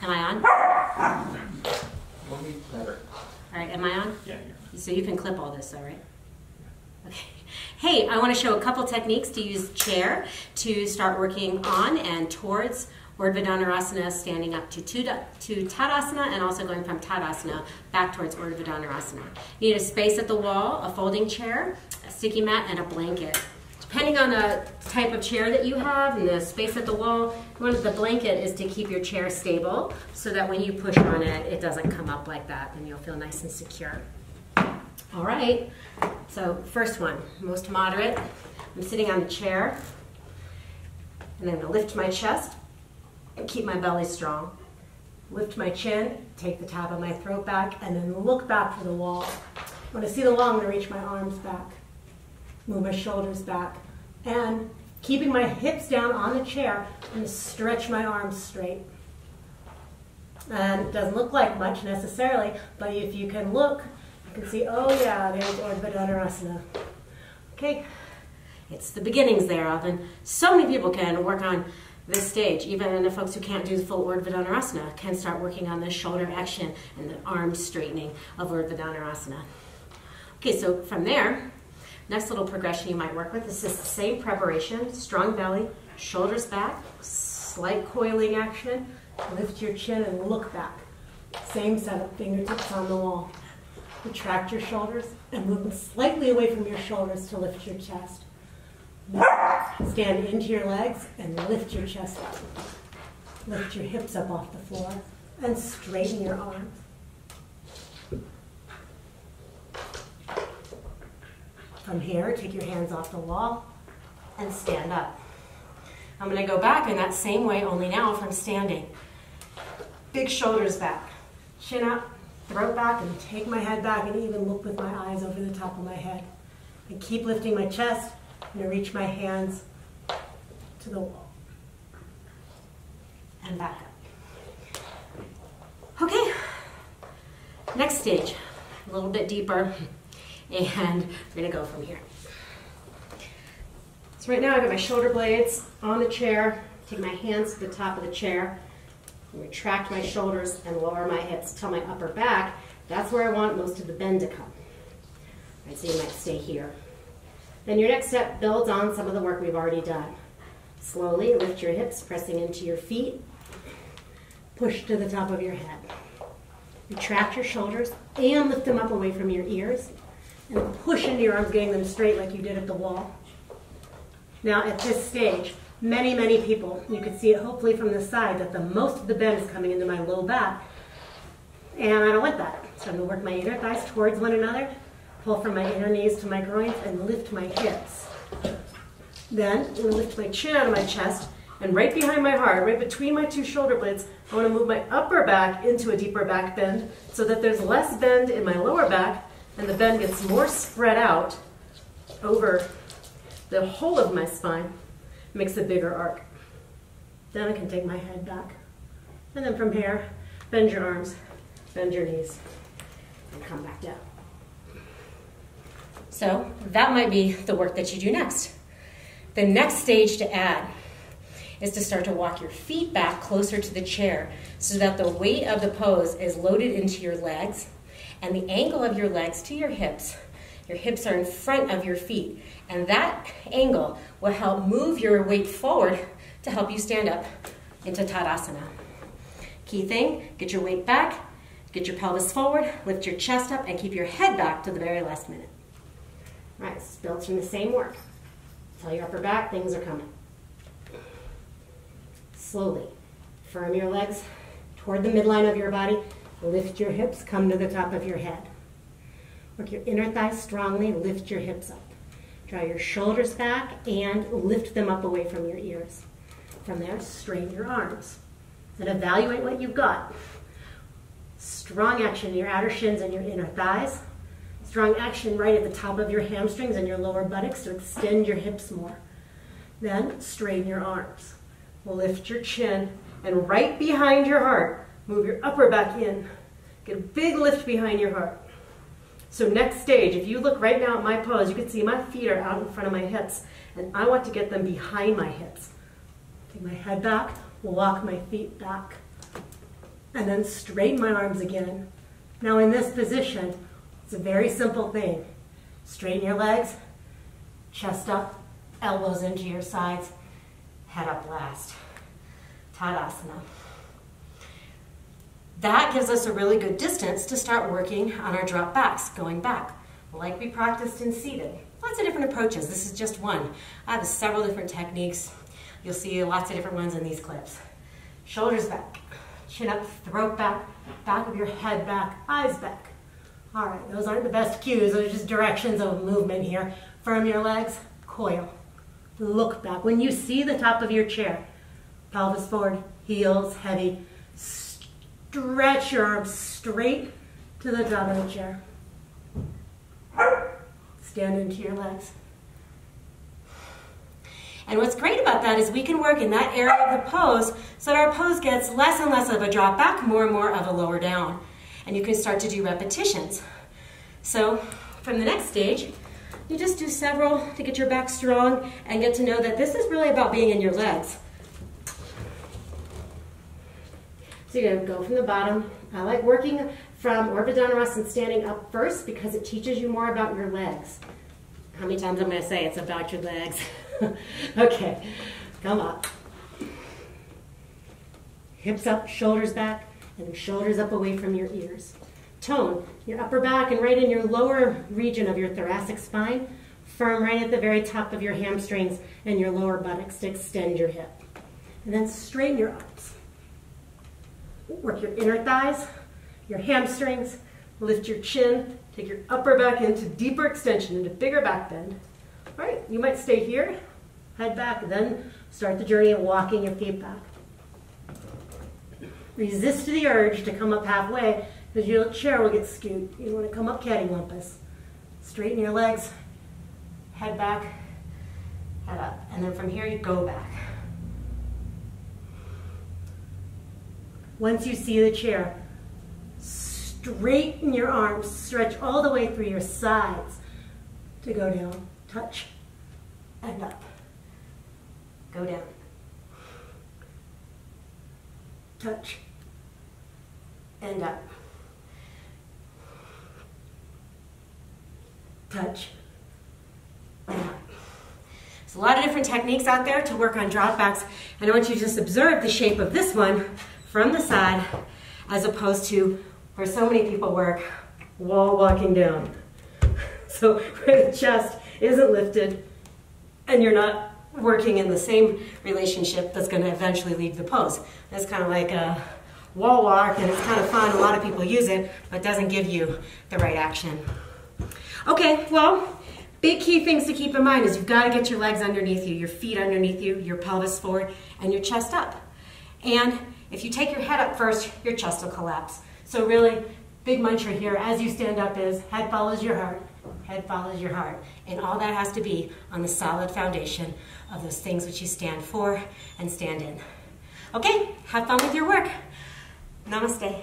Am I on? Better. All right, am I on? Yeah. So you can clip all this, all right? Okay. Hey, I want to show a couple techniques to use chair to start working on and towards urdhva dhanurasana, standing up to tadasana, and also going from tadasana back towards urdhva dhanurasana. You need a space at the wall, a folding chair, a sticky mat, and a blanket. Depending on the type of chair that you have and the space at the wall, one of the blanket is to keep your chair stable so that when you push on it, it doesn't come up like that and you'll feel nice and secure. All right, so first one, most moderate. I'm sitting on the chair and I'm gonna lift my chest and keep my belly strong. Lift my chin, take the top of my throat back, and then look back for the wall. When I see the wall, I'm gonna reach my arms back. Move my shoulders back, and keeping my hips down on the chair, I'm going to stretch my arms straight. And it doesn't look like much necessarily, but if you can look, you can see, oh yeah, there's urdhva dhanurasana. Okay, it's the beginnings there often. So many people can work on this stage. Even the folks who can't do the full urdhva dhanurasana can start working on the shoulder action and the arm straightening of urdhva dhanurasana. Okay, so from there, next little progression you might work with is just the same preparation, strong belly, shoulders back, slight coiling action, lift your chin and look back. Same setup, fingertips on the wall. Retract your shoulders and move them slightly away from your shoulders to lift your chest. Stand into your legs and lift your chest up. Lift your hips up off the floor and straighten your arms. From here, take your hands off the wall and stand up. I'm going to go back in that same way, only now from standing. Big shoulders back, chin up, throat back, and take my head back and even look with my eyes over the top of my head. And keep lifting my chest and reach my hands to the wall. And back up. Okay, next stage, a little bit deeper. And we're going to go from here. So right now I've got my shoulder blades on the chair. Take my hands to the top of the chair. And retract my shoulders and lower my hips till my upper back. That's where I want most of the bend to come. Right, so you might stay here. Then your next step builds on some of the work we've already done. Slowly lift your hips, pressing into your feet. Push to the top of your head. Retract your shoulders and lift them up away from your ears. And push into your arms, getting them straight like you did at the wall. Now at this stage, many people, you can see it hopefully from the side, that the most of the bend is coming into my low back. And I don't want that. So I'm going to work my inner thighs towards one another, pull from my inner knees to my groins, and lift my hips. Then I'm going to lift my chin out of my chest, and right behind my heart, right between my two shoulder blades, I want to move my upper back into a deeper back bend so that there's less bend in my lower back, and the bend gets more spread out over the whole of my spine, makes a bigger arc. Then I can take my head back. And then from here, bend your arms, bend your knees, and come back down. So that might be the work that you do next. The next stage to add is to start to walk your feet back closer to the chair so that the weight of the pose is loaded into your legs and the angle of your legs to your hips. Your hips are in front of your feet, and that angle will help move your weight forward to help you stand up into Tadasana. Key thing, get your weight back, get your pelvis forward, lift your chest up, and keep your head back to the very last minute. All right, this builds from the same work. Tell your upper back, things are coming. Slowly, firm your legs toward the midline of your body. Lift your hips, come to the top of your head. Work your inner thighs strongly, lift your hips up. Draw your shoulders back and lift them up away from your ears. From there, straighten your arms. And evaluate what you've got. Strong action in your outer shins and your inner thighs. Strong action right at the top of your hamstrings and your lower buttocks to extend your hips more. Then, straighten your arms. Lift your chin, and right behind your heart, move your upper back in. Get a big lift behind your heart. So next stage, if you look right now at my pose, you can see my feet are out in front of my hips, and I want to get them behind my hips. Take my head back, walk my feet back. and then straighten my arms again. Now in this position, it's a very simple thing. Straighten your legs, chest up, elbows into your sides, head up last. Tadasana. That gives us a really good distance to start working on our drop backs, going back, like we practiced in seated. Lots of different approaches. This is just one. I have several different techniques. You'll see lots of different ones in these clips. Shoulders back, chin up, throat back, back of your head back, eyes back. All right, those aren't the best cues. Those are just directions of movement here. Firm your legs, coil. Look back. When you see the top of your chair, pelvis forward, heels heavy, stretch your arms straight to the top of the chair. Stand into your legs. And what's great about that is we can work in that area of the pose so that our pose gets less and less of a drop back, more and more of a lower down. And you can start to do repetitions. So from the next stage, you just do several to get your back strong and get to know that this is really about being in your legs. So you're going to go from the bottom. I like working from urdhva dhanurasana standing up first because it teaches you more about your legs. How many times I'm going to say it's about your legs? Okay, come up. Hips up, shoulders back, and shoulders up away from your ears. Tone your upper back and right in your lower region of your thoracic spine, firm right at the very top of your hamstrings and your lower buttocks to extend your hip. And then straighten your arms. Work your inner thighs, your hamstrings, lift your chin, take your upper back into deeper extension, into bigger back bend. All right, you might stay here, head back, then start the journey of walking your feet back. Resist the urge to come up halfway because your chair will get skewed. You want to come up cattywampus. Straighten your legs, head back, head up. And then from here you go back. Once you see the chair, straighten your arms, stretch all the way through your sides to go down, touch, and up. Go down. Touch, and up. Touch, and up. There's a lot of different techniques out there to work on drop backs, and I want you to just observe the shape of this one from the side as opposed to where so many people work, wall walking down. So where the chest isn't lifted and you're not working in the same relationship that's going to eventually leave the pose. That's kind of like a wall walk, and it's kind of fun. A lot of people use it, but doesn't give you the right action. Okay, well, big key things to keep in mind is you've got to get your legs underneath you, your feet underneath you, your pelvis forward, and your chest up. And if you take your head up first, your chest will collapse. So really, big mantra here as you stand up is head follows your heart, head follows your heart. And all that has to be on the solid foundation of those things which you stand for and stand in. Okay, have fun with your work. Namaste.